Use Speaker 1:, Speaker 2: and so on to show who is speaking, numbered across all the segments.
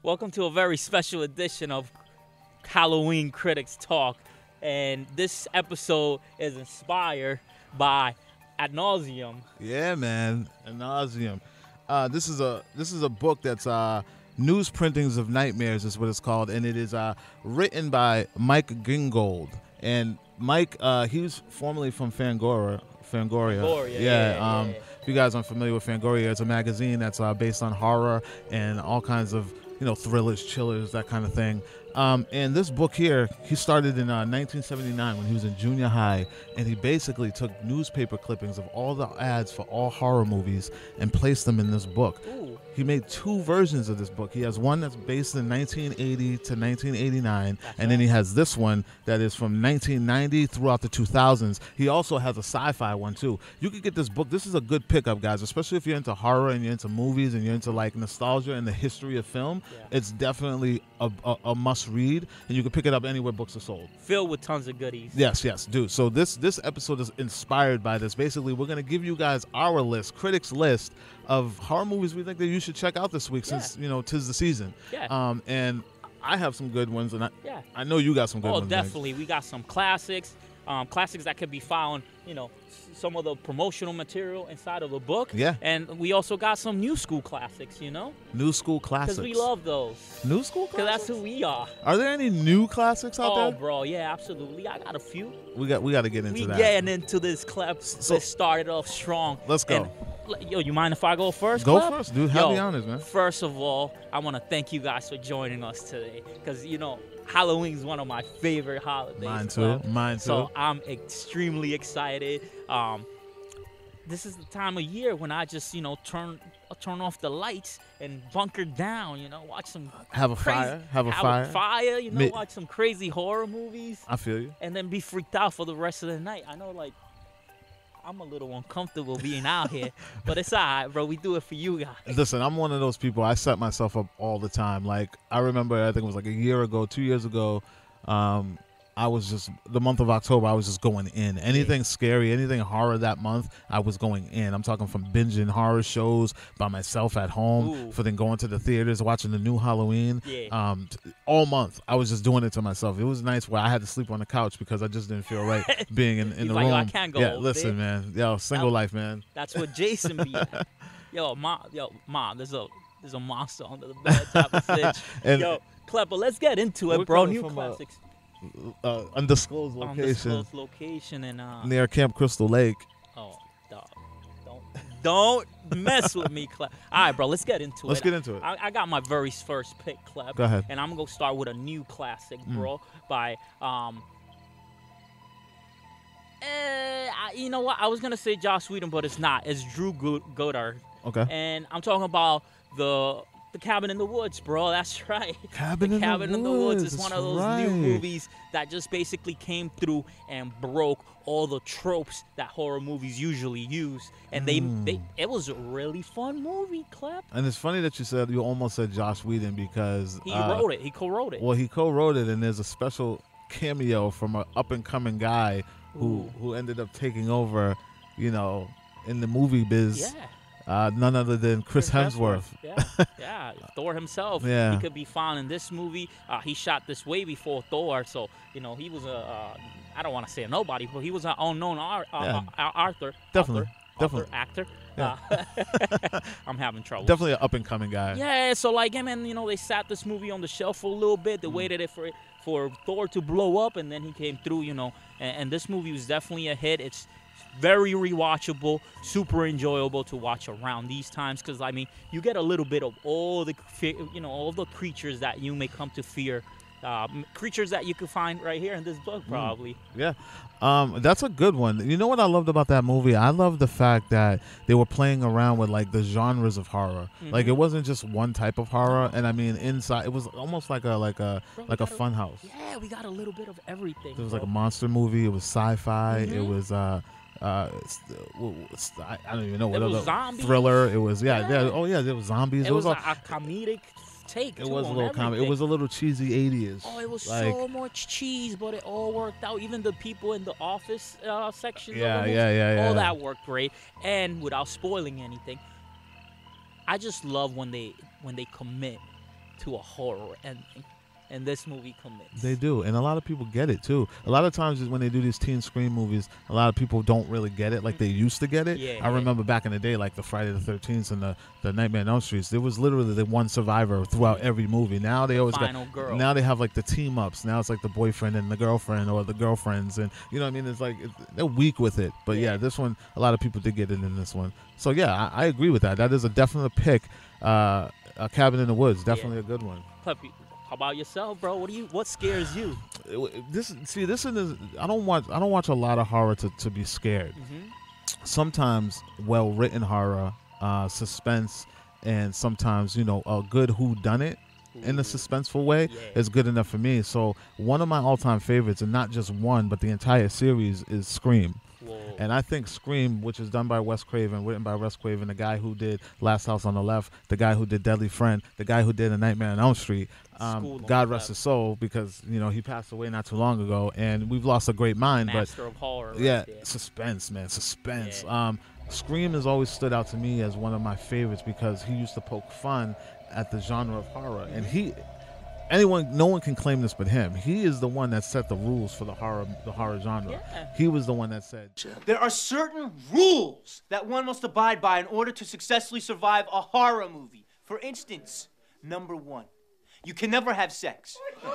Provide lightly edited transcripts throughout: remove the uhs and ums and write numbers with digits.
Speaker 1: Welcome to a very special edition of Halloween Critics Talk. And this episode is inspired by Nauseam.
Speaker 2: Yeah, man, Nauseam. This is a book that's Newsprint Nightmares is what it's called, and it is written by Michael Gingold. And Mike, he was formerly from Fangoria. Yeah. If you guys aren't familiar with Fangoria, it's a magazine that's based on horror and all kinds of thrillers, chillers, that kind of thing. And this book here, he started in 1979 when he was in junior high, and he basically took newspaper clippings of all the ads for all horror movies and placed them in this book.
Speaker 1: Ooh.
Speaker 2: He made two versions of this book. He has one that's based in 1980 to 1989, and then he has this one that is from 1990 throughout the 2000s. He also has a sci-fi one too. You could get this book. This is a good pickup, guys, especially if you're into horror and you're into movies and you're into like nostalgia and the history of film.
Speaker 1: Yeah.
Speaker 2: It's definitely a must read, and you can pick it up anywhere books are sold.
Speaker 1: Filled with tons of goodies.
Speaker 2: Yes, dude. So this episode is inspired by this. Basically, we're going to give you guys our list, critics' list of horror movies we think that you should check out this week since, tis the season.
Speaker 1: Yeah.
Speaker 2: And I have some good ones, and
Speaker 1: Yeah.
Speaker 2: I know you got some good ones.
Speaker 1: Oh, definitely. We got some classics. Classics that could be found, some of the promotional material inside of the book.
Speaker 2: Yeah.
Speaker 1: And we also got some new school classics,
Speaker 2: New school classics.
Speaker 1: Because we love those.
Speaker 2: New school
Speaker 1: Because
Speaker 2: classics?
Speaker 1: that's who we are.
Speaker 2: Are there any new classics out
Speaker 1: Oh,
Speaker 2: there?
Speaker 1: bro, yeah, absolutely. I got a few.
Speaker 2: We got to get into
Speaker 1: We
Speaker 2: that.
Speaker 1: getting into this, Klep.
Speaker 2: So-
Speaker 1: Let's start it off strong.
Speaker 2: Let's go.
Speaker 1: And, you mind if I go first,
Speaker 2: Go
Speaker 1: Klep?
Speaker 2: first, dude. Have
Speaker 1: Yo,
Speaker 2: the honors, man.
Speaker 1: First of all, I want to thank you guys for joining us today. Because, Halloween is one of my favorite holidays.
Speaker 2: Mine too.
Speaker 1: Klep.
Speaker 2: Mine too.
Speaker 1: So I'm extremely excited. This is the time of year when I just, turn off the lights and bunker down, watch some
Speaker 2: Have a
Speaker 1: crazy,
Speaker 2: fire. Have a fire.
Speaker 1: Watch some crazy horror movies.
Speaker 2: I feel you.
Speaker 1: And then be freaked out for the rest of the night. I know, I'm a little uncomfortable being out here, but it's all right, bro. We do it for you guys.
Speaker 2: Listen, I'm one of those people. I set myself up all the time. Like, I remember, I think it was like a year ago, 2 years ago, I was just, the month of October, I was just going in. Anything scary, anything horror that month, I was going in. I'm talking from binging horror shows by myself at home,
Speaker 1: Ooh.
Speaker 2: for then going to the theaters, watching the new Halloween.
Speaker 1: Yeah.
Speaker 2: All month, I was just doing it to myself. It was nice where I had to sleep on the couch because I just didn't feel right being in
Speaker 1: He's
Speaker 2: the
Speaker 1: like,
Speaker 2: room.
Speaker 1: "Yo, I can't go
Speaker 2: Yeah,
Speaker 1: over
Speaker 2: listen,
Speaker 1: there."
Speaker 2: man. Yo, single life, man.
Speaker 1: That's what Jason be at. Yo, mom, there's a monster under the bed type of situation.
Speaker 2: And-
Speaker 1: Yo, Klep, let's get into it,
Speaker 2: We're
Speaker 1: bro.
Speaker 2: coming
Speaker 1: New
Speaker 2: from
Speaker 1: classics.
Speaker 2: Undisclosed location
Speaker 1: Undisclosed location and
Speaker 2: near Camp Crystal Lake.
Speaker 1: oh, dog, don't mess with me, Klep. All right, bro, let's get into it.
Speaker 2: Let's get into it.
Speaker 1: I got my very first pick, Klep.
Speaker 2: Go ahead.
Speaker 1: And I'm gonna start with a new classic, bro, by you know what? I was gonna say Joss Whedon, but it's not. It's Drew Goddard.
Speaker 2: Okay.
Speaker 1: And I'm talking about the Cabin in the Woods, bro. That's right.
Speaker 2: Cabin
Speaker 1: in the Woods is one of those new
Speaker 2: right.
Speaker 1: movies that just basically came through and broke all the tropes that horror movies usually use. And it was a really fun movie, Klep.
Speaker 2: And it's funny that you almost said Joss Whedon because
Speaker 1: He wrote it. He co-wrote it.
Speaker 2: Well, he co-wrote it, and there's a special cameo from an up-and-coming guy who ended up taking over, in the movie biz.
Speaker 1: Yeah.
Speaker 2: None other than Chris Hemsworth.
Speaker 1: Yeah, Thor himself.
Speaker 2: Yeah.
Speaker 1: He could be found in this movie. He shot this way before Thor, so he was I don't want to say a nobody, but he was an unknown actor.
Speaker 2: Definitely.
Speaker 1: Actor.
Speaker 2: Yeah.
Speaker 1: I'm having trouble.
Speaker 2: Definitely an up-and-coming guy.
Speaker 1: Yeah, so they sat this movie on the shelf for a little bit. They waited it for Thor to blow up, and then he came through. And this movie was definitely a hit. It's very rewatchable, super enjoyable to watch around these times because you get a little bit of all the all the creatures that you may come to fear, creatures that you could find right here in this book probably.
Speaker 2: Yeah, that's a good one. You know what I loved about that movie? I love the fact that they were playing around with like the genres of horror. Like it wasn't just one type of horror, and inside it was almost like a fun house.
Speaker 1: Yeah, we got a little bit of everything.
Speaker 2: There was like a monster movie. It was sci-fi. It was I don't even know what other
Speaker 1: zombies.
Speaker 2: thriller. It was there was zombies.
Speaker 1: It was a comedic take.
Speaker 2: It was a little comedy. It was a little cheesy 80s.
Speaker 1: Oh, it was so much cheese, but it all worked out. Even the people in the office section.
Speaker 2: Yeah.
Speaker 1: All that worked great, and without spoiling anything, I just love when they commit to a horror ending, and this movie commits.
Speaker 2: They do, and a lot of people get it too. A lot of times when they do these teen Scream movies, a lot of people don't really get it like they used to get it.
Speaker 1: Yeah,
Speaker 2: I remember back in the day, like the Friday the 13th and the Nightmare on Elm Street, there was literally the one survivor throughout every movie. Now they always
Speaker 1: Final girl.
Speaker 2: Now they have like the team ups. Now it's like the boyfriend and the girlfriend or the girlfriends, and you know what I mean. It's like they're weak with it, but yeah, this one a lot of people did get it in this one. So yeah, I agree with that. That is a definite pick. A Cabin in the Woods, definitely a good one.
Speaker 1: How about yourself, bro? What scares you?
Speaker 2: This is I don't watch a lot of horror to be scared. Sometimes well written horror, suspense, and sometimes a good whodunit in a suspenseful way is good enough for me. So one of my all-time favorites, and not just one, but the entire series, is Scream. And I think Scream, which is done by Wes Craven, written by Wes Craven, the guy who did Last House on the Left, the guy who did Deadly Friend, the guy who did A Nightmare on Elm Street, God rest his soul, because he passed away not too long ago, and we've lost a great mind.
Speaker 1: Master of horror.
Speaker 2: Yeah, suspense, man, suspense. Yeah. Scream has always stood out to me as one of my favorites because he used to poke fun at the genre of horror, and no one can claim this but him. He is the one that set the rules for the horror genre. Yeah. He was the one that said,
Speaker 3: there are certain rules that one must abide by in order to successfully survive a horror movie. For instance, number 1, you can never have sex. No.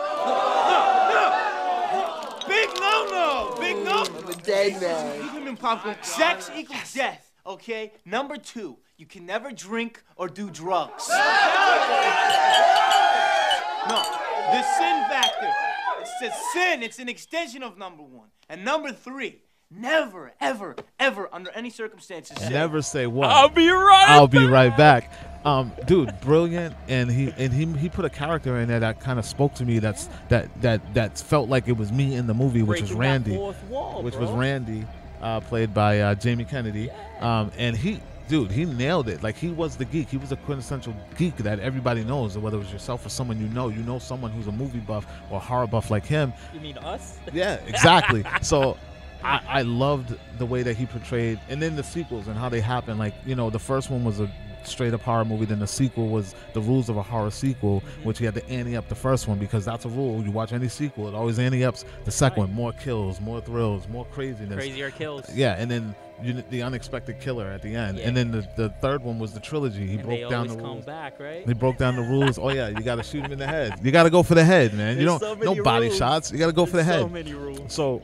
Speaker 3: Big no-no. Big no.
Speaker 4: I'm a dead man.
Speaker 3: Sex equals death, okay? Number 2, you can never drink or do drugs. No, the sin factor. It's a sin. It's an extension of number 1. And number 3, never, ever, ever, under any circumstances,
Speaker 2: never say what?
Speaker 1: I'll be right
Speaker 2: back. Dude, brilliant. And he put a character in there that kind of spoke to me. That felt like it was me in the movie, which was Randy. Was Randy, played by Jamie Kennedy.
Speaker 1: Yeah.
Speaker 2: And he nailed it. Like, he was the geek. He was a quintessential geek that everybody knows, whether it was yourself or someone you know someone who's a movie buff or horror buff like him.
Speaker 1: You mean us?
Speaker 2: Yeah, exactly. So I loved the way that he portrayed, and then the sequels and how they happened. Like, the first one was a straight up horror movie, then the sequel was the rules of a horror sequel, which he had to ante up the first one, because that's a rule. You watch any sequel, it always ante ups the second one. More kills, more thrills, more craziness.
Speaker 1: Crazier kills.
Speaker 2: Yeah, and then the unexpected killer at the end. Yeah. And then the third one was the trilogy. He broke down the rules.
Speaker 1: Come back, right?
Speaker 2: He broke down the rules. Oh yeah, you got to shoot him in the head. You got to go for the head, man. You don't no body shots. You got to go for the head.
Speaker 1: So many rules.
Speaker 2: So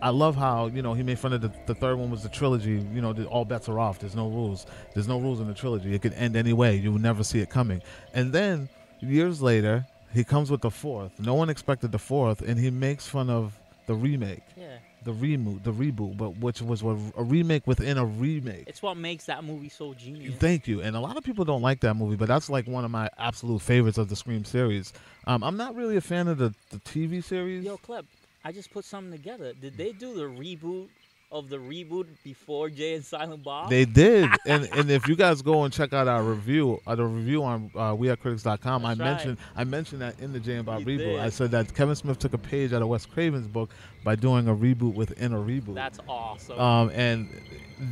Speaker 2: I love how he made fun of the third one was the trilogy. All bets are off. There's no rules. There's no rules in the trilogy. It could end any way. You will never see it coming. And then years later, he comes with the fourth. No one expected the fourth, and he makes fun of the remake.
Speaker 1: Yeah.
Speaker 2: The reboot, but which was a remake within a remake.
Speaker 1: It's what makes that movie so genius.
Speaker 2: Thank you. And a lot of people don't like that movie, but that's like one of my absolute favorites of the Scream series. I'm not really a fan of the TV series.
Speaker 1: Yo, Klep, I just put something together. Did they do the reboot of the reboot before Jay and Silent Bob?
Speaker 2: They did. and if you guys go and check out our review, the review on wearecritics.com, I mentioned that in the Jay and Bob reboot.
Speaker 1: Did.
Speaker 2: I said that Kevin Smith took a page out of Wes Craven's book by doing a reboot within a reboot.
Speaker 1: That's awesome.
Speaker 2: And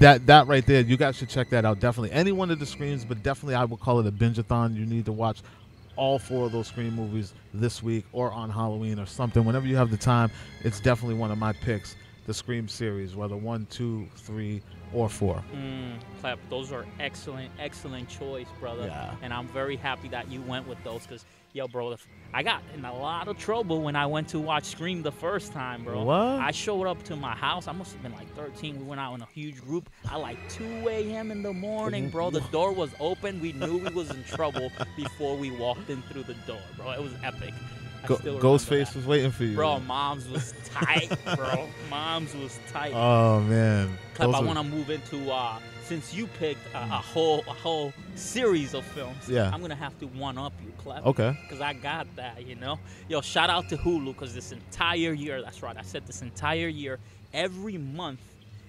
Speaker 2: that right there, you guys should check that out. Definitely. Any one of the Screams, but definitely I would call it a binge-a-thon. You need to watch all 4 of those Scream movies this week or on Halloween or something. Whenever you have the time, it's definitely one of my picks. The Scream series, whether 1, 2, 3, or 4.
Speaker 1: Klep, those are excellent choice, brother.
Speaker 2: Yeah.
Speaker 1: And I'm very happy that you went with those, because, yo, bro, I got in a lot of trouble when I went to watch Scream the first time, bro.
Speaker 2: What?
Speaker 1: I showed up to my house. I must have been like 13. We went out in a huge group at like 2 a.m. in the morning, bro. The door was open. We knew we was in trouble before we walked in through the door, bro. It was epic.
Speaker 2: Ghostface was waiting for you.
Speaker 1: Bro, Mom's was tight, bro. Mom's was tight.
Speaker 2: Oh, man.
Speaker 1: Klep, I want to move into, since you picked a whole series of films,
Speaker 2: yeah,
Speaker 1: I'm going to have to one-up you, Klep.
Speaker 2: Okay.
Speaker 1: Because I got that, Yo, shout out to Hulu, because this entire year, that's right, I said this entire year, every month,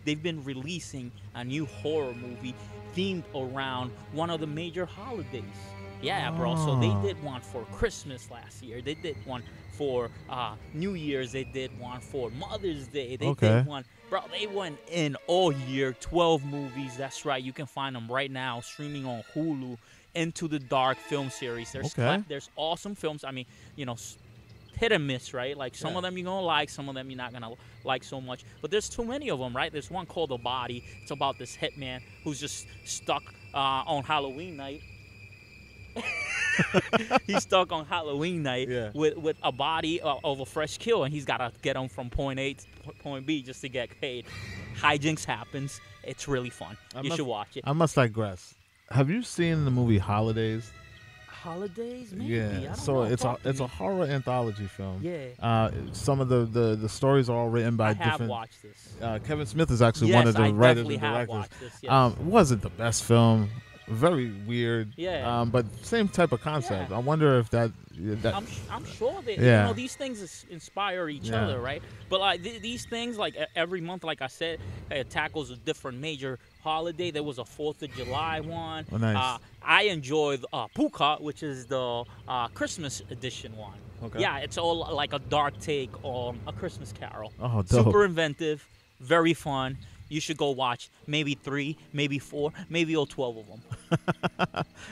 Speaker 1: they've been releasing a new horror movie themed around one of the major holidays. Yeah, bro. So they did one for Christmas last year. They did one for New Year's. They did one for Mother's Day. They did one. Bro, they went in all year, 12 movies. That's right. You can find them right now streaming on Hulu. Into the Dark film series. There's there's awesome films. I mean, you know, hit and miss, right? Like some of them you're gonna like, some of them you're not gonna like so much. But there's too many of them, right? There's one called The Body. It's about this hitman who's just stuck on Halloween night. He's stuck on Halloween night with a body of a fresh kill, and he's gotta get him from point A to point B just to get paid. Hijinks happens. It's really fun. You should watch it.
Speaker 2: I must digress. Have you seen the movie Holidays?
Speaker 1: Holidays, maybe.
Speaker 2: Yeah, it's a horror anthology film.
Speaker 1: Yeah.
Speaker 2: Some of the stories are all written by different.
Speaker 1: I have watched this.
Speaker 2: Kevin Smith is actually one of the writers and directors.
Speaker 1: Watched this, yes.
Speaker 2: It wasn't the best film. Very weird.
Speaker 1: Yeah.
Speaker 2: But same type of concept. I wonder if that.
Speaker 1: I'm sure that you know these things inspire each other, right? But like these things, like every month, like I said, it tackles a different major holiday. There was a 4th of July one.
Speaker 2: Oh, nice.
Speaker 1: I enjoyed Puka, which is the Christmas edition one.
Speaker 2: Okay.
Speaker 1: Yeah, it's all like a dark take on A Christmas Carol.
Speaker 2: Oh, dope.
Speaker 1: Super inventive, very fun. You should go watch maybe 3, maybe 4, maybe all 12 of them.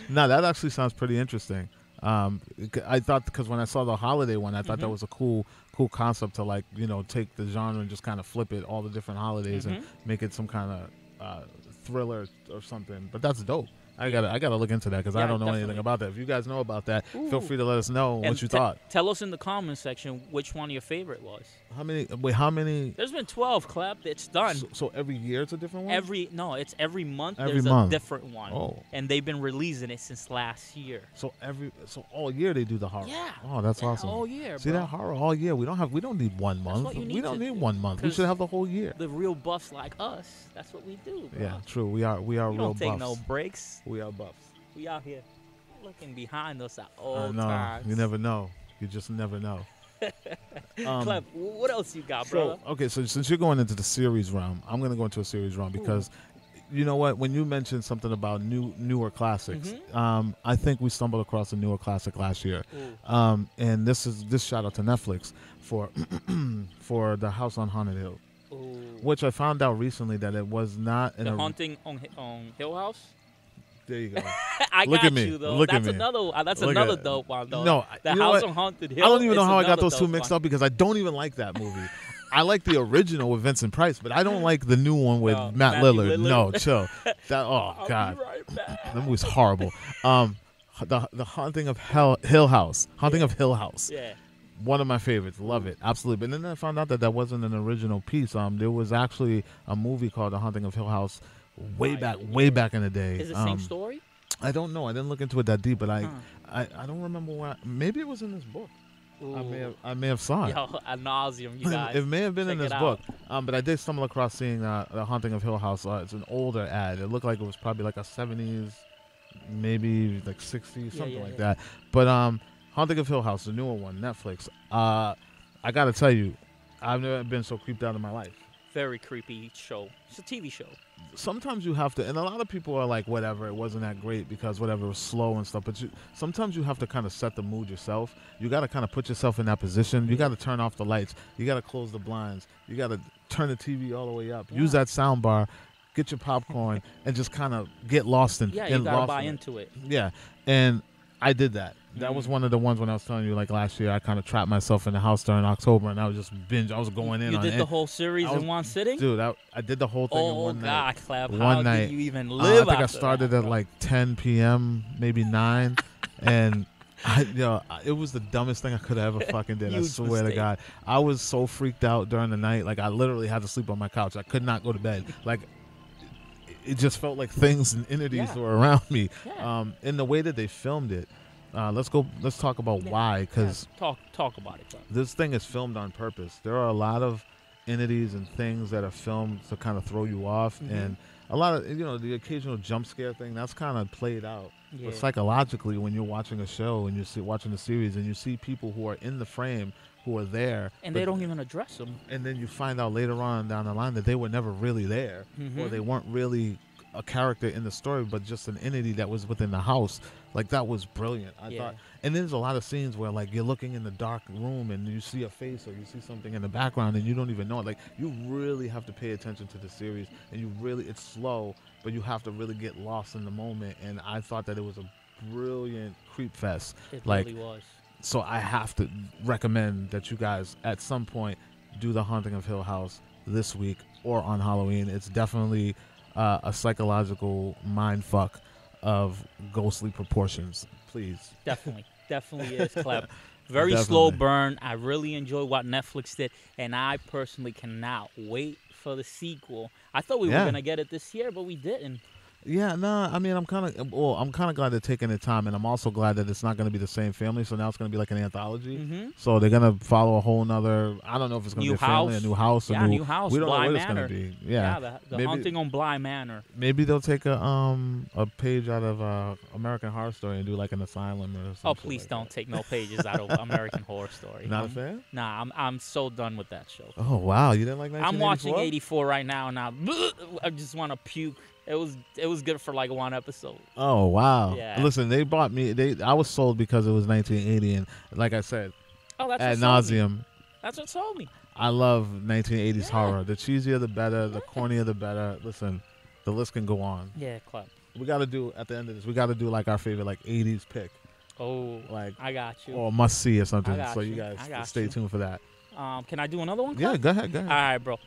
Speaker 2: No, that actually sounds pretty interesting. I thought, because when I saw the holiday one, I thought that was a cool concept to, like, you know, take the genre and just kind of flip it, all the different holidays, and make it some kind of thriller or something. But that's dope. I gotta look into that because I don't know anything about that. If you guys know about that, feel free to let us know what you thought.
Speaker 1: Tell us in the comments section which one your favorite was.
Speaker 2: How many? Wait, how many?
Speaker 1: There's been 12, Klep. It's done.
Speaker 2: So every year it's a different one?
Speaker 1: It's every month.
Speaker 2: Every
Speaker 1: there's
Speaker 2: month.
Speaker 1: a different one.
Speaker 2: Oh.
Speaker 1: And they've been releasing it since last year.
Speaker 2: So all year they do the horror.
Speaker 1: Yeah.
Speaker 2: Oh, that's awesome.
Speaker 1: All year.
Speaker 2: See,
Speaker 1: bro.
Speaker 2: that horror all year. We don't need 1 month. We don't need 1 month. We should have the whole year.
Speaker 1: The real buffs like us, that's what we do, bro.
Speaker 2: Yeah, true. We are real buffs.
Speaker 1: We don't take no breaks.
Speaker 2: We are buffs.
Speaker 1: We out here looking behind us at all
Speaker 2: I know.
Speaker 1: times.
Speaker 2: You never know. You just never know.
Speaker 1: Klep, what else you got, brother?
Speaker 2: Okay, so since you're going into the series realm, I'm going to go into a series realm because, you know what? When you mentioned something about newer classics, I think we stumbled across a newer classic last year, and this shout out to Netflix for for The House on Haunted Hill, which I found out recently that it was not
Speaker 1: The Haunting on Hill House.
Speaker 2: There you go.
Speaker 1: I
Speaker 2: Look
Speaker 1: got
Speaker 2: at me.
Speaker 1: you though.
Speaker 2: Look
Speaker 1: that's
Speaker 2: at me.
Speaker 1: That's
Speaker 2: Look
Speaker 1: another
Speaker 2: at
Speaker 1: dope one though.
Speaker 2: No,
Speaker 1: The
Speaker 2: you know
Speaker 1: House
Speaker 2: what?
Speaker 1: on Haunted Hill.
Speaker 2: I don't even know
Speaker 1: is
Speaker 2: how I got
Speaker 1: another
Speaker 2: those two
Speaker 1: dope
Speaker 2: mixed
Speaker 1: one.
Speaker 2: up because I don't even like that movie. I like the original with Vincent Price, but I don't like the new one with Matt Lillard. No, chill.
Speaker 1: I'll
Speaker 2: God,
Speaker 1: be right back.
Speaker 2: that movie's horrible. The Haunting of Hill House. Haunting of Hill House.
Speaker 1: Yeah.
Speaker 2: One of my favorites. Love it. Absolutely. But then I found out that wasn't an original piece. There was actually a movie called The Haunting of Hill House way back in the day.
Speaker 1: Is it the same story?
Speaker 2: I don't know. I didn't look into it that deep, but I don't remember where. Maybe it was in this book. I may have saw it.
Speaker 1: Yo, a Nauseam, you guys.
Speaker 2: It may have been in this
Speaker 1: Check it
Speaker 2: book.
Speaker 1: out.
Speaker 2: But I did stumble across seeing The Haunting of Hill House. It's an older ad. It looked like it was probably like a 70s, maybe like 60s, something like that. But Haunting of Hill House, the newer one, Netflix. I gotta tell you, I've never been so creeped out in my life.
Speaker 1: Very creepy show. It's a TV show.
Speaker 2: Sometimes you have to, and a lot of people are like, whatever, it wasn't that great because whatever, it was slow and stuff. But sometimes you have to kind of set the mood yourself. You got to kind of put yourself in that position. You got to turn off the lights. You got to close the blinds. You got to turn the TV all the way up. Use that sound bar. Get your popcorn and just kind of get lost in.
Speaker 1: Yeah, you got to buy into it.
Speaker 2: Yeah, and I did that. That was one of the ones when I was telling you, like last year, I kind of trapped myself in the house during October, and I was just binge. I was going in.
Speaker 1: You
Speaker 2: on
Speaker 1: did
Speaker 2: it.
Speaker 1: the whole series in one sitting,
Speaker 2: dude. I did the whole thing in one night.
Speaker 1: Oh God, Klep,
Speaker 2: One night.
Speaker 1: Did you even live?
Speaker 2: I think I started at like 10 p.m., maybe 9, and it was the dumbest thing I could have ever fucking did. I swear to God, I was so freaked out during the night. Like I literally had to sleep on my couch. I could not go to bed. Like it just felt like things and entities were around me.
Speaker 1: Yeah.
Speaker 2: In the way that they filmed it. Let's talk about why, because
Speaker 1: talk about it.
Speaker 2: This thing is filmed on purpose. There are a lot of entities and things that are filmed to kind of throw you off, and a lot of the occasional jump scare thing that's kind of played out. But psychologically, when you're watching a show and you're watching a series and you see people who are in the frame who are there,
Speaker 1: and they don't even address them,
Speaker 2: and then you find out later on down the line that they were never really there, or they weren't really a character in the story, but just an entity that was within the house. Like that was brilliant. I thought. And there's a lot of scenes where like you're looking in the dark room and you see a face or you see something in the background and you don't even know it. Like you really have to pay attention to the series, and it's slow, but you have to really get lost in the moment. And I thought that it was a brilliant creep fest.
Speaker 1: It
Speaker 2: Like,
Speaker 1: really was.
Speaker 2: so I have to recommend that you guys at some point do The Haunting of Hill House this week or on Halloween. It's definitely a psychological mind fuck of ghostly proportions. Please.
Speaker 1: Definitely is, Klep. Very
Speaker 2: Definitely.
Speaker 1: slow burn. I really enjoy what Netflix did, and I personally cannot wait for the sequel. I thought we were gonna get it this year, but we didn't.
Speaker 2: Yeah, no, I mean, I'm kind of glad they're taking their time, and I'm also glad that it's not going to be the same family. So now it's going to be like an anthology.
Speaker 1: Mm-hmm.
Speaker 2: So they're going to follow a whole nother. I don't know if it's going to be a family, a new house,
Speaker 1: yeah, new house.
Speaker 2: We don't
Speaker 1: Bly
Speaker 2: know what
Speaker 1: Manor.
Speaker 2: it's going to be. Yeah,
Speaker 1: the Haunting on Bly Manor.
Speaker 2: Maybe they'll take a page out of American Horror Story and do like an asylum or something.
Speaker 1: Oh, please don't take no pages out of American Horror Story.
Speaker 2: Not a fan?
Speaker 1: Nah, I'm so done with that show.
Speaker 2: Oh wow, you didn't like 1984?
Speaker 1: I'm watching 84 right now, and I just want to puke. It was good for like one episode.
Speaker 2: Oh wow!
Speaker 1: Yeah.
Speaker 2: Listen, they bought me. I was sold because it was 1980, and like I said,
Speaker 1: That's
Speaker 2: ad nauseum.
Speaker 1: That's what sold me.
Speaker 2: I love 1980s horror. The cheesier, the better. The cornier, the better. Listen, the list can go on.
Speaker 1: Yeah, Klep.
Speaker 2: We got to do at the end of this. We got to do like our favorite like 80s pick.
Speaker 1: Oh,
Speaker 2: like
Speaker 1: I got you.
Speaker 2: Or must see or something.
Speaker 1: I got
Speaker 2: So
Speaker 1: you.
Speaker 2: you guys
Speaker 1: I got
Speaker 2: stay
Speaker 1: you.
Speaker 2: tuned for that.
Speaker 1: Can I do another one, Klep?
Speaker 2: Yeah, go ahead.
Speaker 1: All right, bro.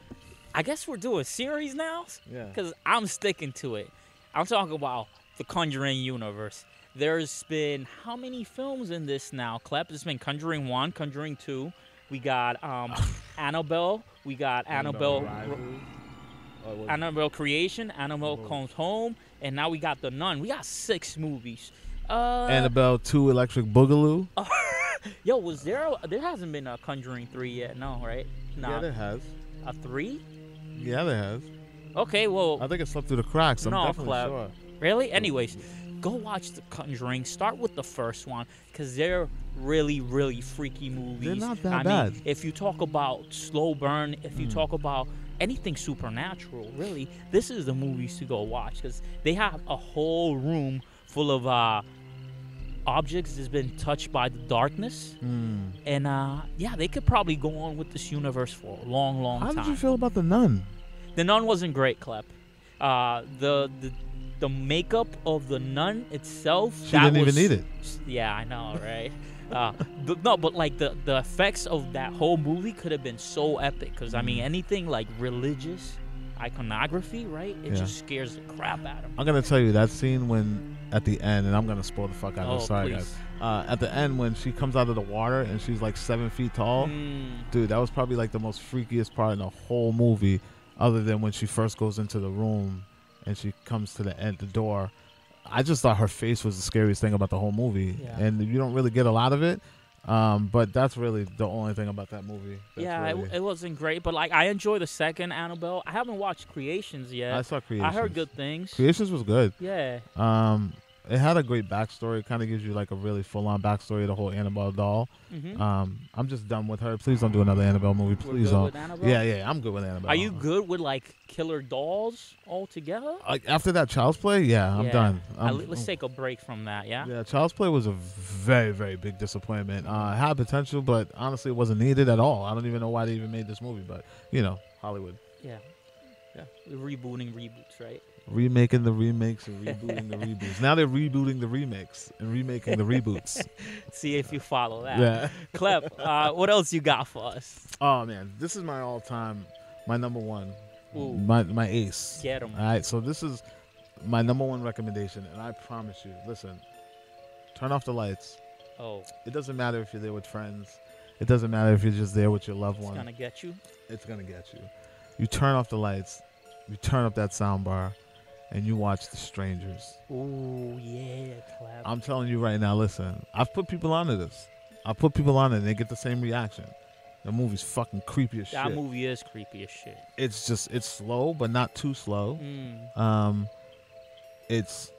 Speaker 1: I guess we're doing series now.
Speaker 2: Yeah.
Speaker 1: Because I'm sticking to it. I'm talking about the Conjuring universe. There's been how many films in this now, Klep? There's been Conjuring 1, Conjuring 2. We got Annabelle. We got Annabelle Creation. Annabelle Comes Home. And now we got The Nun. We got 6 movies.
Speaker 2: Annabelle 2 Electric Boogaloo.
Speaker 1: Yo, there hasn't been a Conjuring 3 yet, no, right? No.
Speaker 2: Yeah, there has.
Speaker 1: A 3?
Speaker 2: Yeah, there has.
Speaker 1: Okay, well.
Speaker 2: I think it slipped through the cracks. I'm definitely
Speaker 1: Klep.
Speaker 2: sure.
Speaker 1: Really? Anyways, go watch The Conjuring. Start with the first one because they're really, really freaky movies.
Speaker 2: They're not that
Speaker 1: I
Speaker 2: bad.
Speaker 1: mean, if you talk about slow burn, if you talk about anything supernatural, really, this is the movies to go watch because they have a whole room full of objects that's been touched by the darkness. And, yeah, they could probably go on with this universe for a long, long time.
Speaker 2: How did you feel about The Nun?
Speaker 1: The Nun wasn't great, Klep. The makeup of the nun itself.
Speaker 2: She didn't even need it.
Speaker 1: Yeah, I know, right? But like the effects of that whole movie could have been so epic. Because I mean, anything like religious iconography, right? It just scares the crap out of me.
Speaker 2: I'm gonna tell you that scene when at the end, and I'm gonna spoil the fuck out of it. Sorry,
Speaker 1: please.
Speaker 2: guys. At the end when she comes out of the water and she's like 7 feet tall, dude, that was probably like the most freakiest part in the whole movie. Other than when she first goes into the room and she comes to the door. I just thought her face was the scariest thing about the whole movie.
Speaker 1: Yeah.
Speaker 2: And you don't really get a lot of it. But that's really the only thing about that movie.
Speaker 1: It wasn't great, but like I enjoy the second Annabelle. I haven't watched Creations yet.
Speaker 2: I saw Creations.
Speaker 1: I heard good things.
Speaker 2: Creations was good.
Speaker 1: Yeah.
Speaker 2: It had a great backstory. It kind of gives you like a really full-on backstory of the whole Annabelle doll. I'm just done with her. Please don't do another Annabelle movie. Please don't.
Speaker 1: With Annabelle?
Speaker 2: Yeah, I'm good with Annabelle.
Speaker 1: Are you good with like killer dolls altogether?
Speaker 2: Like after that Child's Play, I'm done.
Speaker 1: Let's take a break from that. Yeah.
Speaker 2: Yeah, Child's Play was a very, very big disappointment. It had potential, but honestly, it wasn't needed at all. I don't even know why they even made this movie, but Hollywood.
Speaker 1: Yeah. Rebooting reboots, right?
Speaker 2: Remaking the remakes and rebooting the reboots. Now they're rebooting the remakes and remaking the reboots.
Speaker 1: See if you follow that.
Speaker 2: Yeah.
Speaker 1: Klep, what else you got for us?
Speaker 2: Oh man, this is my all-time, my number one,
Speaker 1: Ooh.
Speaker 2: my ace.
Speaker 1: Get 'em.
Speaker 2: All right, so this is my number one recommendation, and I promise you, listen, turn off the lights.
Speaker 1: Oh.
Speaker 2: It doesn't matter if you're there with friends. It doesn't matter if you're just there with your loved one.
Speaker 1: It's gonna get you.
Speaker 2: It's gonna get you. You turn off the lights. You turn up that sound bar. And you watch The Strangers.
Speaker 1: Ooh, yeah, Klep.
Speaker 2: I'm telling you right now, listen, I've put people onto this. I put people on it and they get the same reaction. The movie's fucking creepy as shit.
Speaker 1: That movie is creepy as shit.
Speaker 2: It's slow, but not too slow. It's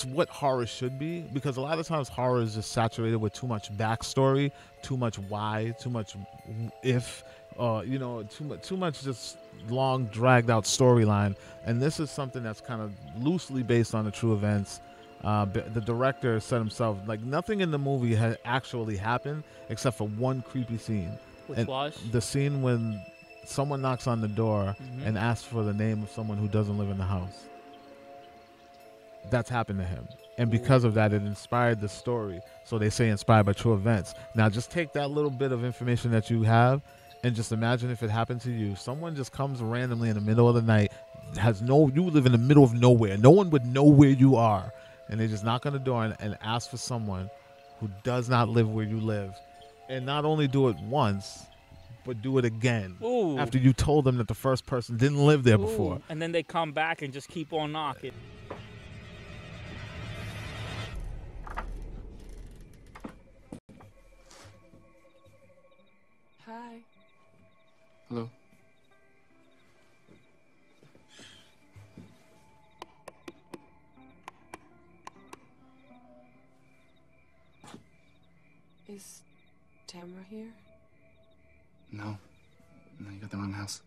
Speaker 2: what horror should be, because a lot of times horror is just saturated with too much backstory, too much why, too much if, too much just long dragged out storyline. And this is something that's kind of loosely based on the true events. The director said himself, like, nothing in the movie had actually happened except for one creepy scene.
Speaker 1: Which was?
Speaker 2: The scene when someone knocks on the door and asks for the name of someone who doesn't live in the house. That's happened to him. and because of that, it inspired the story. So they say inspired by true events. Now, just take that little bit of information that you have, and just imagine if it happened to you. Someone just comes randomly in the middle of the night, you live in the middle of nowhere. No one would know where you are, and they just knock on the door and ask for someone who does not live where you live, and not only do it once, but do it again.
Speaker 1: Ooh.
Speaker 2: After you told them that the first person didn't live there before.
Speaker 1: And then they come back and just keep on knocking.
Speaker 5: Hi.
Speaker 6: Hello.
Speaker 5: Is Tamara here?
Speaker 6: No. No, you got the wrong house.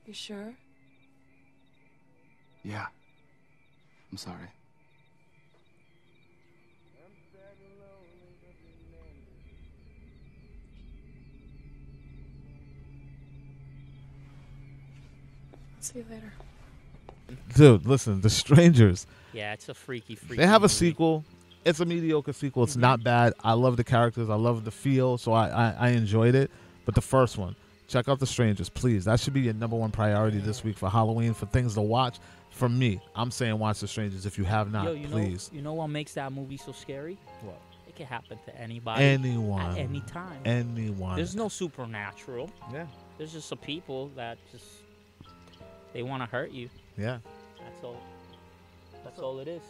Speaker 5: You sure?
Speaker 6: Yeah. I'm sorry.
Speaker 5: See you later.
Speaker 2: Dude, listen, The Strangers.
Speaker 1: Yeah, it's a freaky.
Speaker 2: They have a
Speaker 1: movie.
Speaker 2: sequel. It's a mediocre sequel. It's not bad. I love the characters. I love the feel, so I enjoyed it. But the first one, check out The Strangers, please. That should be your number one priority this week for Halloween, for things to watch. For me, I'm saying watch The Strangers if you have not, please.
Speaker 1: You know what makes that movie so scary?
Speaker 2: What?
Speaker 1: It can happen to anybody.
Speaker 2: Anyone.
Speaker 1: At any time.
Speaker 2: Anyone.
Speaker 1: There's no supernatural.
Speaker 2: Yeah.
Speaker 1: There's just some people that just, they want to hurt you.
Speaker 2: Yeah.
Speaker 1: That's all. That's all it is.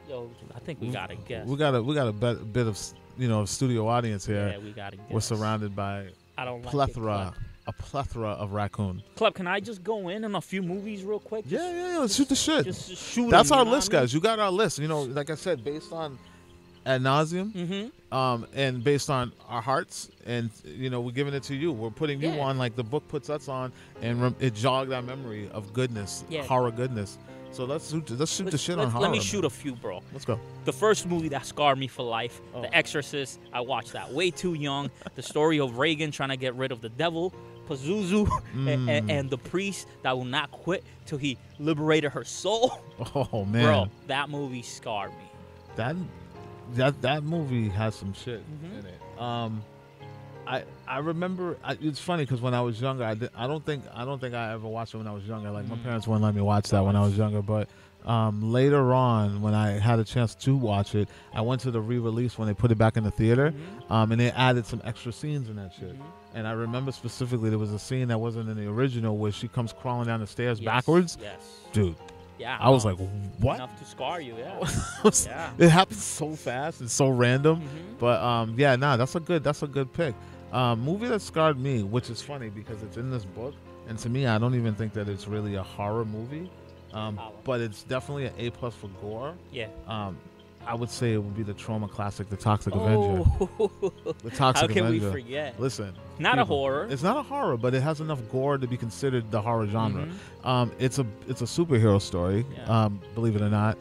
Speaker 1: Yo, I think we got to guess.
Speaker 2: We got a bit of studio audience here.
Speaker 1: Yeah, we got to guess.
Speaker 2: We're surrounded by
Speaker 1: I don't like
Speaker 2: plethora of raccoon.
Speaker 1: Klep, can I just go in on a few movies real quick?
Speaker 2: Yeah. Let's shoot the shit.
Speaker 1: Just shoot.
Speaker 2: That's
Speaker 1: them,
Speaker 2: our
Speaker 1: you know
Speaker 2: list,
Speaker 1: what I mean?
Speaker 2: guys. You got our list. Like I said, based on Ad Nauseam, and based on our hearts, and we're giving it to you. We're putting you on like the book puts us on, and it jogged our memory of goodness, horror goodness. So let's shoot the shit on horror.
Speaker 1: Let me shoot a few, bro.
Speaker 2: Let's go.
Speaker 1: The first movie that scarred me for life, The Exorcist. I watched that way too young. The story of Reagan trying to get rid of the devil, Pazuzu, and the priest that will not quit till he liberated her soul.
Speaker 2: Oh man,
Speaker 1: bro, that movie scarred me.
Speaker 2: That movie has some shit in it. I remember. It's funny because when I was younger, I don't think I ever watched it when I was younger. Like my parents wouldn't let me watch that when I was younger. But later on, when I had a chance to watch it, I went to the re-release when they put it back in the theater, and they added some extra scenes in that shit. And I remember specifically there was a scene that wasn't in the original where she comes crawling down the stairs backwards.
Speaker 1: Yes.
Speaker 2: Dude.
Speaker 1: Yeah.
Speaker 2: I was like, what?
Speaker 1: Enough to scar you, yeah.
Speaker 2: Yeah. It happened so fast and so random. But that's a good pick. Movie that scarred me, which is funny because it's in this book, and to me, I don't even think that it's really a horror movie. But it's definitely an A+ for gore.
Speaker 1: Yeah.
Speaker 2: I would say it would be the trauma classic, The Toxic Avenger. The Toxic Avenger.
Speaker 1: How can we forget?
Speaker 2: Listen.
Speaker 1: Not a horror.
Speaker 2: It's not a horror, but it has enough gore to be considered the horror genre. It's a superhero story, believe it or not.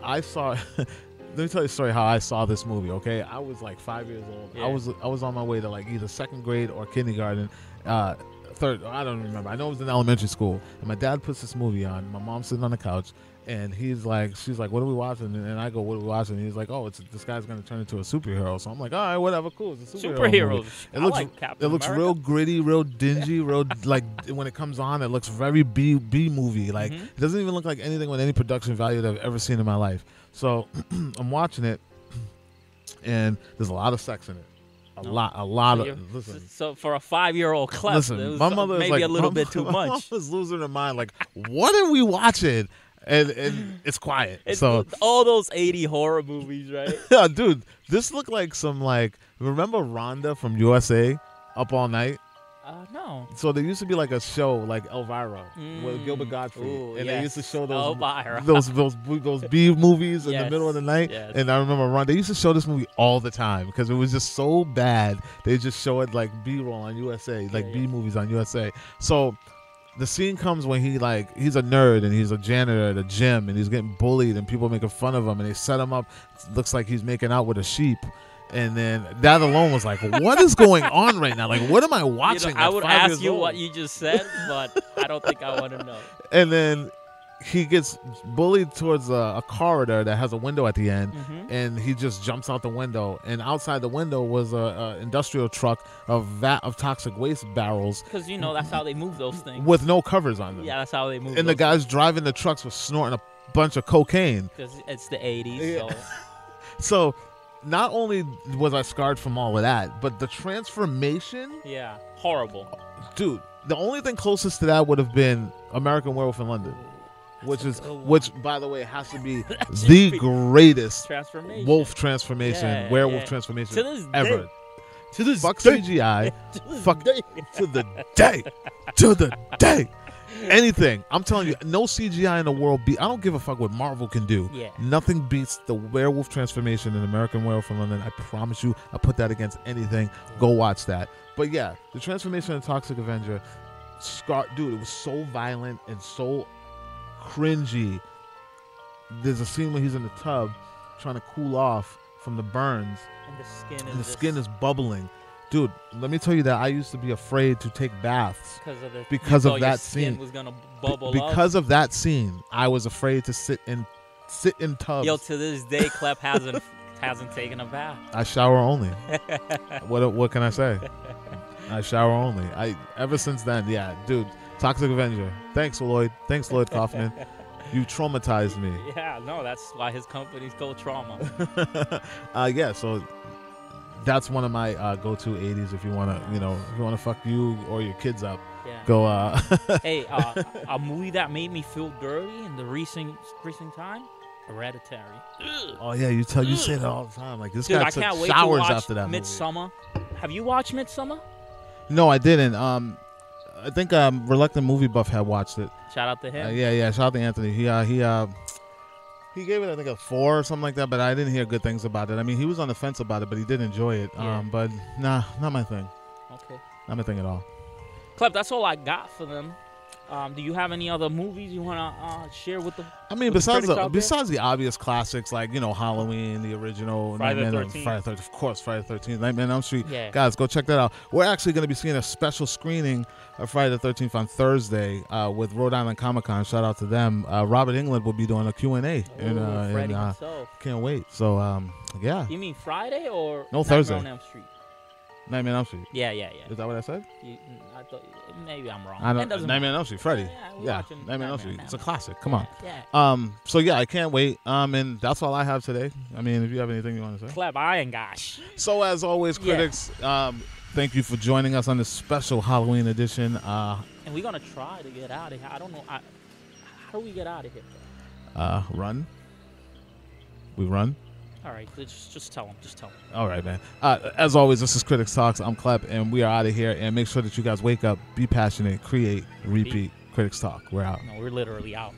Speaker 2: I saw let me tell you a story how I saw this movie, okay? I was like 5 years old. Yeah. I was on my way to like either second grade or kindergarten. Third, I don't remember. I know it was in elementary school. And my dad puts this movie on. My mom's sitting on the couch, and she's like, what are we watching? And I go, what are we watching? And he's like, oh, this guy's going to turn into a superhero. So I'm like, all right, whatever, cool. It's a superhero movie. It looks real gritty, real dingy, real like when it comes on, it looks very B movie. Like it doesn't even look like anything with any production value that I've ever seen in my life. So I'm watching it, and there's a lot of sex in it. A lot of. Listen.
Speaker 1: So for a 5-year-old Klep,
Speaker 2: listen, my mother
Speaker 1: maybe
Speaker 2: like,
Speaker 1: a little bit too much.
Speaker 2: My mom was losing her mind. Like, what are we watching? And it's quiet.
Speaker 1: It's
Speaker 2: so
Speaker 1: all those 80 horror movies, right?
Speaker 2: Yeah, dude, this looked like some remember Rhonda from USA, Up All Night?
Speaker 1: No.
Speaker 2: So there used to be like a show like Elvira with Gilbert Gottfried, and they used to show those B movies in the middle of the night. Yes. And I remember Ron. They used to show this movie all the time because it was just so bad. They just show it like B-roll on USA, B movies on USA. So the scene comes when he's a nerd and he's a janitor at a gym and he's getting bullied and people making fun of him and they set him up. It looks like he's making out with a sheep. And then that alone was like, what is going on right now? Like, what am I watching?
Speaker 1: I would ask you what you just said, but I don't think I want to know.
Speaker 2: And then he gets bullied towards a corridor that has a window at the end, and he just jumps out the window. And outside the window was a industrial truck, a vat of toxic waste barrels.
Speaker 1: Because, you know, that's how they move those things.
Speaker 2: With no covers on them.
Speaker 1: Yeah, that's how they move
Speaker 2: And the guys driving the trucks were snorting a bunch of cocaine.
Speaker 1: Because it's the 80s,
Speaker 2: Yeah.
Speaker 1: so...
Speaker 2: So, not only was I scarred from all of that, but the transformation...
Speaker 1: Yeah, horrible.
Speaker 2: Dude, the only thing closest to that would have been American Werewolf in London. Which, by the way, has to be the greatest
Speaker 1: Transformation.
Speaker 2: wolf transformation, werewolf transformation
Speaker 1: to this
Speaker 2: ever.
Speaker 1: Day. To this
Speaker 2: Fuck
Speaker 1: day.
Speaker 2: CGI.
Speaker 1: To this
Speaker 2: Fuck
Speaker 1: day.
Speaker 2: to the day. To the day. Anything. I'm telling you, no CGI in the world I don't give a fuck what Marvel can do.
Speaker 1: Yeah.
Speaker 2: Nothing beats the werewolf transformation in American Werewolf in London. I promise you, I put that against anything. Go watch that. But yeah, the transformation of Toxic Avenger, dude, it was so violent and so cringy. There's a scene where he's in the tub trying to cool off from the burns,
Speaker 1: and the
Speaker 2: skin is bubbling. Dude, let me tell you that I used to be afraid to take baths
Speaker 1: because of
Speaker 2: that
Speaker 1: your
Speaker 2: scene.
Speaker 1: Skin was gonna bubble
Speaker 2: because of that scene, I was afraid to sit in tubs.
Speaker 1: Yo, to this day, Klep hasn't taken a bath.
Speaker 2: I shower only. What can I say? I shower only. Ever since then, yeah, dude. Toxic Avenger. Thanks, Lloyd. Thanks, Lloyd Kaufman. You traumatized me.
Speaker 1: Yeah, no, that's why his company's called Trauma.
Speaker 2: Yeah, so that's one of my go-to 80s. If you wanna, if you wanna fuck you or your kids up, go.
Speaker 1: Hey, a movie that made me feel dirty in the recent time, Hereditary.
Speaker 2: Oh yeah, you say that all the time. Like this
Speaker 1: Dude,
Speaker 2: guy
Speaker 1: I
Speaker 2: took
Speaker 1: can't wait
Speaker 2: showers
Speaker 1: to watch
Speaker 2: after that movie.
Speaker 1: Midsommar. Have you watched Midsommar?
Speaker 2: No, I didn't. I think Reluctant Movie Buff had watched it.
Speaker 1: Shout out to him.
Speaker 2: Yeah. Shout out to Anthony. He gave it, I think, a 4 or something like that, but I didn't hear good things about it. I mean, he was on the fence about it, but he did enjoy it.
Speaker 1: Yeah.
Speaker 2: But nah, not my thing.
Speaker 1: Okay.
Speaker 2: Not my thing at all.
Speaker 1: Klep, that's all I got for them. Do you have any other movies you want to share with them?
Speaker 2: I mean, besides the obvious classics like Halloween, the original,
Speaker 1: Friday the 13th.
Speaker 2: Of course, Friday the 13th, Nightmare on Elm Street.
Speaker 1: Yeah.
Speaker 2: Guys, go check that out. We're actually going to be seeing a special screening of Friday the 13th on Thursday with Rhode Island Comic Con. Shout out to them. Robert Englund will be doing a Q&A.
Speaker 1: Freddie himself.
Speaker 2: Can't wait. So, yeah.
Speaker 1: You mean Friday or
Speaker 2: no, Thursday.
Speaker 1: on Elm Street?
Speaker 2: Nightmare on Elm Street.
Speaker 1: Yeah.
Speaker 2: Is that what I said?
Speaker 1: I thought maybe I'm wrong.
Speaker 2: I know. Nightmare on Elm Street, Freddy.
Speaker 1: Yeah,
Speaker 2: Nightmare on Elm Street. It's a classic. Come on.
Speaker 1: Yeah.
Speaker 2: So yeah, I can't wait. And that's all I have today. I mean, if you have anything you want to say.
Speaker 1: Klep, I ain't gosh.
Speaker 2: So as always, critics, thank you for joining us on this special Halloween edition.
Speaker 1: And we're gonna try to get out of here. I don't know. How do we get out of here?
Speaker 2: Run. We run.
Speaker 1: All right, just tell them. Just tell them.
Speaker 2: All right, man. As always, this is Critics Talks. I'm Klep, and we are out of here. And make sure that you guys wake up, be passionate, create, repeat. Critics Talk. We're out.
Speaker 1: No, we're literally out.